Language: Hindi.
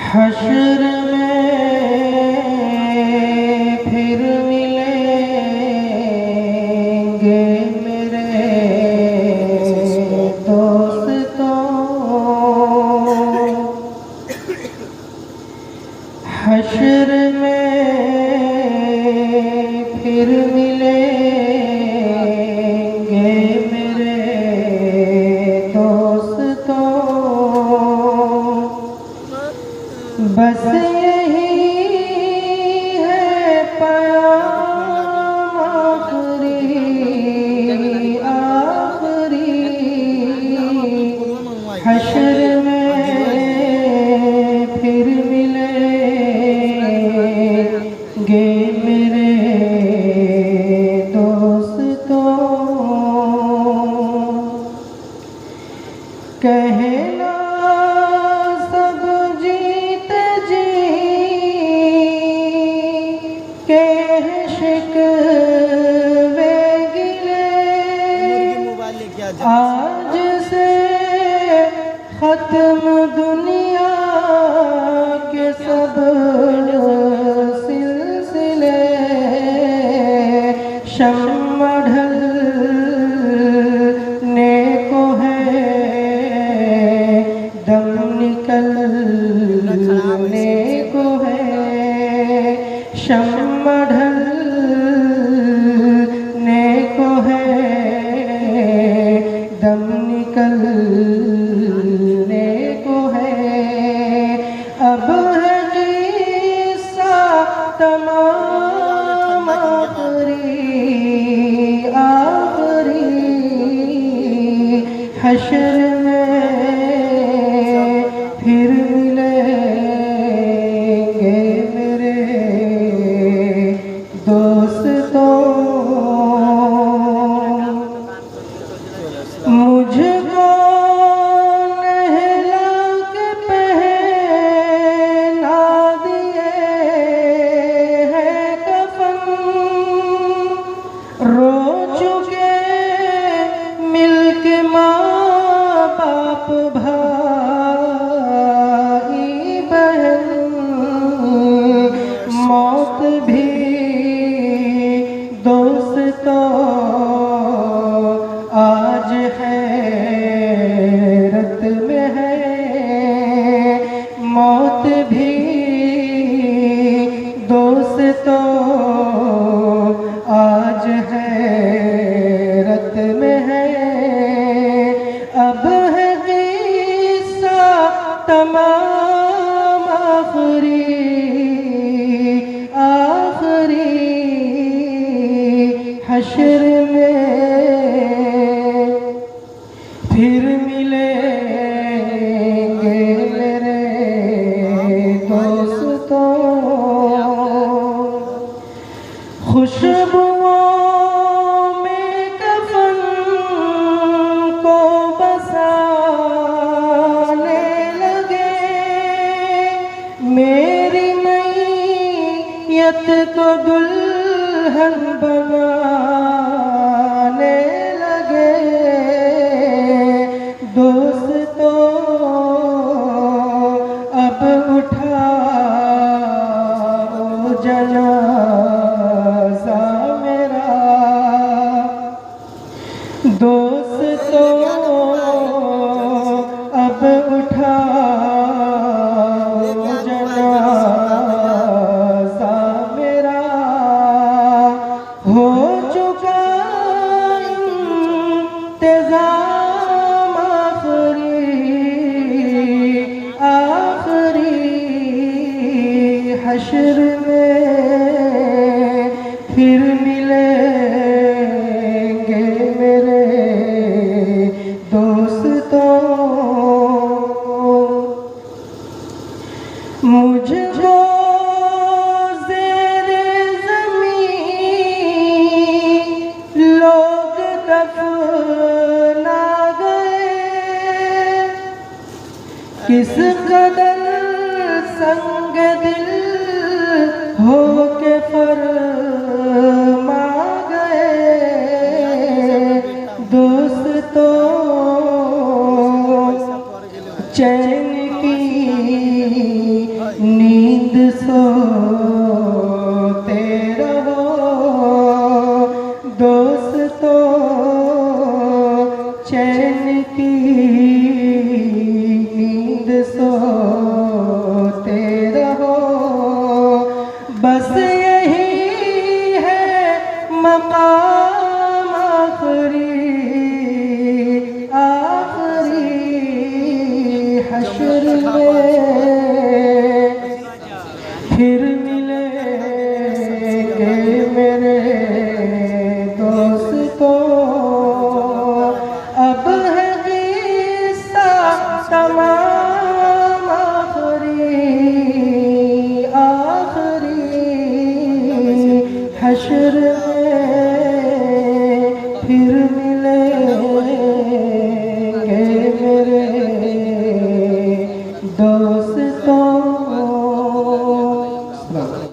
हश्र में फिर मिलेंगे मेरे दोस्तों, हश्र में फिर मिलेंगे मेरे दोस्तों। बस यही है प्याम आखिरी हश्र में फिर मिलेंगे मेरे दोस्तों। कहना सब जीते जी के शिकवे गिले, आज से खत्म दुनिया के सब सिलसिले। शम्मा ढलने को है, दम निकलने को है। शम्मा ढलने को है, दम निकलने को है। अब है किस्सा तमाम आखिरी हश्र में फिर मिलेंगे मेरे दोस्तों। मुझको नहला के पहना दिए हैं कफन, रो चुके मिलके माँ बाप भाई बहन। मौत भी दोस्तों आज हैरत में है। मौत भी दोस्तों आज हैरत में है। अब है किस्सा तमाम आखिरी हश्र में फिर मिलेंगे मेरे दोस्तों। खुशबुओं में कफन को बसाने लगे, मेरी मैयत को दुल्हन बनाने लगे। दोस्तों अब उठाओ जनाज़ा मेरा। दोस्तों अब उठाओ जनाज़ा मेरा। हो चुका इंतज़ाम आखिरी हश्र में फिर मिलेंगे मेरे दोस्तों। मुझको ज़ेरे ज़मीन लोग दफना गए, किस कदर संग दिल हो के फरमा गए। दोस्तों चैन की नींद सोते रहो दोस्तों, चैन की नींद सोते रहो। बस यही है मकाम आखिरी हश्र में फिर मिलेंगे मेरे दोस्तों। अब है किस्सा तमाम आखिरी हश्र में फिर मिलेंगे मेरे दोस्तों।